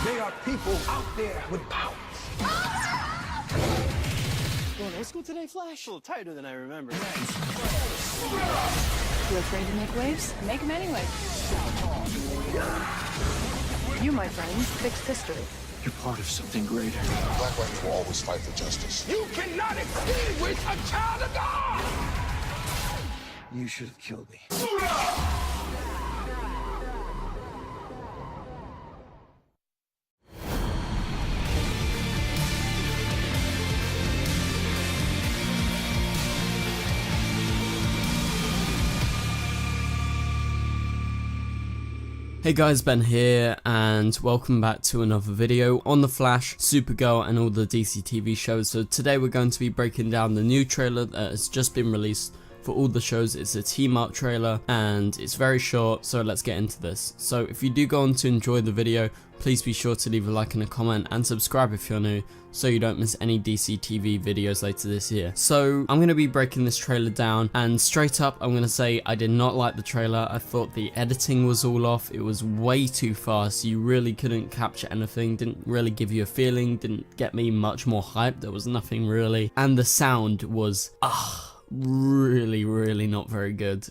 They are people out there with power. Going to school today, Flash? A little tighter than I remember. You afraid to make waves? Make them anyway. You, my friends, fixed history. You're part of something greater. Black Rangers will always fight for justice. You cannot extinguish a child of God! You should have killed me. Hey guys, Ben here, and welcome back to another video on The Flash, Supergirl, and all the DC TV shows. So today we're going to be breaking down the new trailer that has just been released for all the shows. It's a team-up trailer, and it's very short, so let's get into this. So if you do go on to enjoy the video, please be sure to leave a like and a comment, and subscribe if you're new, so you don't miss any DC TV videos later this year. So I'm going to be breaking this trailer down, and straight up I'm going to say I did not like the trailer. I thought the editing was all off. It was way too fast. You really couldn't capture anything, didn't really give you a feeling, didn't get me much more hype. There was nothing really, and the sound was really not very good.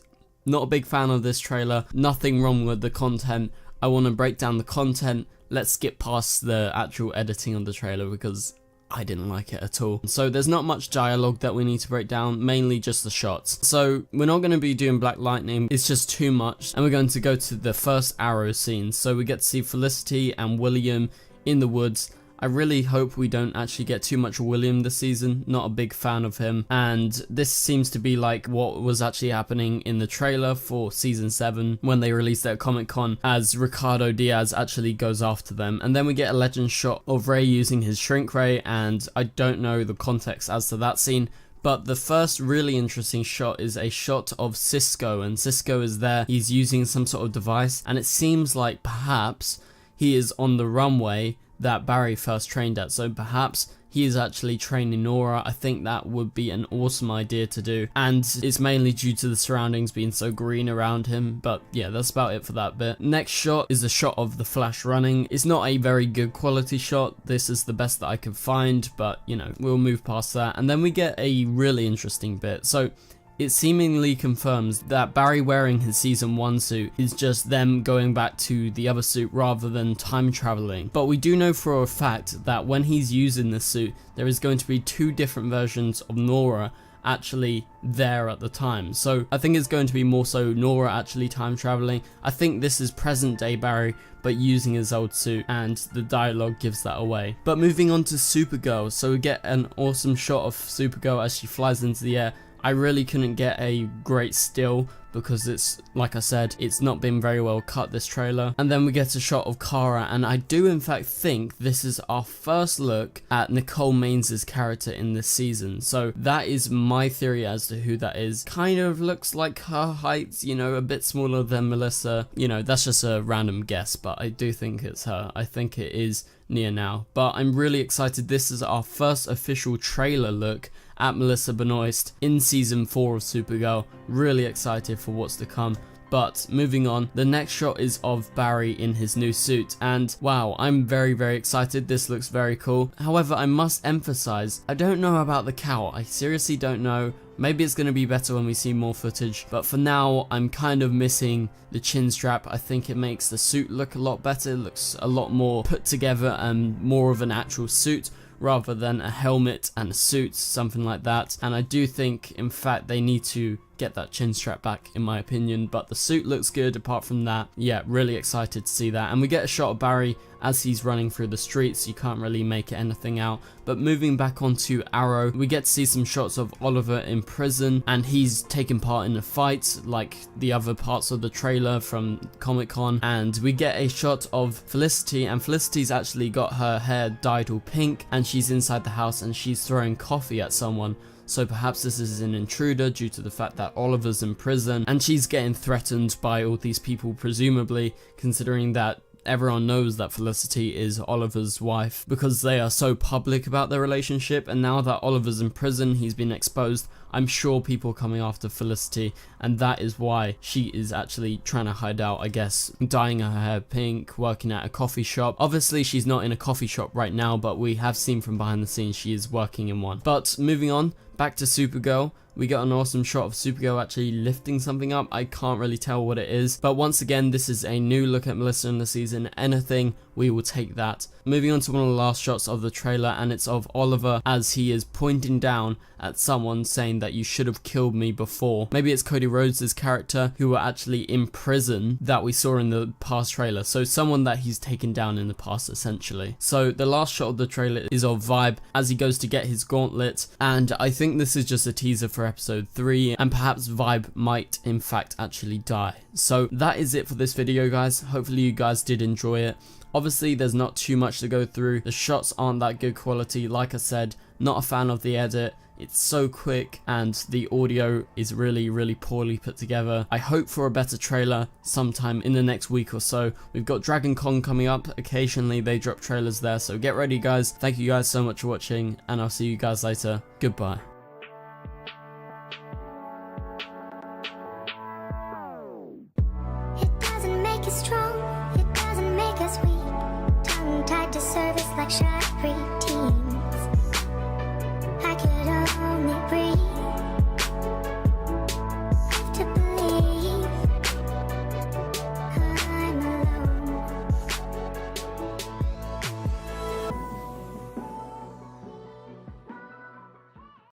Not a big fan of this trailer. Nothing wrong with the content. I want to break down the content. Let's skip past the actual editing of the trailer because I didn't like it at all. So there's not much dialogue that we need to break down, mainly just the shots. So we're not going to be doing Black Lightning, it's just too much, and we're going to go to the first Arrow scene. So we get to see Felicity and William in the woods. I really hope we don't actually get too much William this season, not a big fan of him, and this seems to be like what was actually happening in the trailer for season 7 when they released their Comic-Con, as Ricardo Diaz actually goes after them. And then we get a legend shot of Ray using his shrink ray, and I don't know the context as to that scene. But the first really interesting shot is a shot of Cisco, and Cisco is there, he's using some sort of device, and it seems like perhaps he is on the runway that Barry first trained at. So perhaps he is actually training Nora. I think that would be an awesome idea to do, and it's mainly due to the surroundings being so green around him. But yeah, that's about it for that bit. Next shot is a shot of the Flash running. It's not a very good quality shot. This is the best that I could find, but you know, we'll move past that. And then we get a really interesting bit. So it seemingly confirms that Barry wearing his season 1 suit is just them going back to the other suit rather than time traveling. But we do know for a fact that when he's using this suit, there is going to be 2 different versions of Nora actually there at the time. So I think it's going to be more so Nora actually time traveling. I think this is present day Barry but using his old suit, and the dialogue gives that away. But moving on to Supergirl, so we get an awesome shot of Supergirl as she flies into the air. I really couldn't get a great still because it's, like I said, it's not been very well cut, this trailer. And then we get a shot of Kara, and I do in fact think this is our first look at Nicole Mains's character in this season. So that is my theory as to who that is. Kind of looks like her height, you know, a bit smaller than Melissa. You know, that's just a random guess, but I do think it's her. I think it is Nia now. But I'm really excited. This is our first official trailer look at Melissa Benoist in season 4 of Supergirl. Really excited for what's to come. But moving on, the next shot is of Barry in his new suit, and wow, I'm very excited. This looks very cool. However, I must emphasize, I don't know about the cowl. I seriously don't know. Maybe it's going to be better when we see more footage, but for now I'm kind of missing the chin strap. I think it makes the suit look a lot better. It looks a lot more put together and more of an actual suit rather than a helmet and a suit, something like that. And I do think in fact they need to get that chin strap back, in my opinion, but the suit looks good. Apart from that, yeah, really excited to see that. And we get a shot of Barry as he's running through the streets. You can't really make anything out. But moving back onto Arrow, we get to see some shots of Oliver in prison, and he's taking part in a fight like the other parts of the trailer from Comic-Con. And we get a shot of Felicity, and Felicity's actually got her hair dyed all pink, and she's inside the house and she's throwing coffee at someone. So perhaps this is an intruder due to the fact that Oliver's in prison and she's getting threatened by all these people, presumably, considering that everyone knows that Felicity is Oliver's wife because they are so public about their relationship. And now that Oliver's in prison, he's been exposed, I'm sure people are coming after Felicity, and that is why she is actually trying to hide out, I guess, dyeing her hair pink, working at a coffee shop. Obviously she's not in a coffee shop right now, but we have seen from behind the scenes she is working in one. But moving on, back to Supergirl. We got an awesome shot of Supergirl actually lifting something up. I can't really tell what it is, but once again, this is a new look at Melissa in the season. Anything, we will take that. Moving on to one of the last shots of the trailer, and it's of Oliver as he is pointing down at someone saying that you should have killed me before. Maybe it's Cody Rhodes' character who were actually in prison that we saw in the past trailer. So someone that he's taken down in the past essentially. So the last shot of the trailer is of Vibe as he goes to get his gauntlet, and I think this is just a teaser for episode 3, and perhaps Vibe might in fact actually die. So that is it for this video, guys. Hopefully you guys did enjoy it. Obviously there's not too much to go through. The shots aren't that good quality. Like I said, not a fan of the edit. It's so quick and the audio is really poorly put together. I hope for a better trailer sometime in the next week or so. We've got Dragon Con coming up. Occasionally they drop trailers there, so get ready guys. Thank you guys so much for watching, and I'll see you guys later. Goodbye.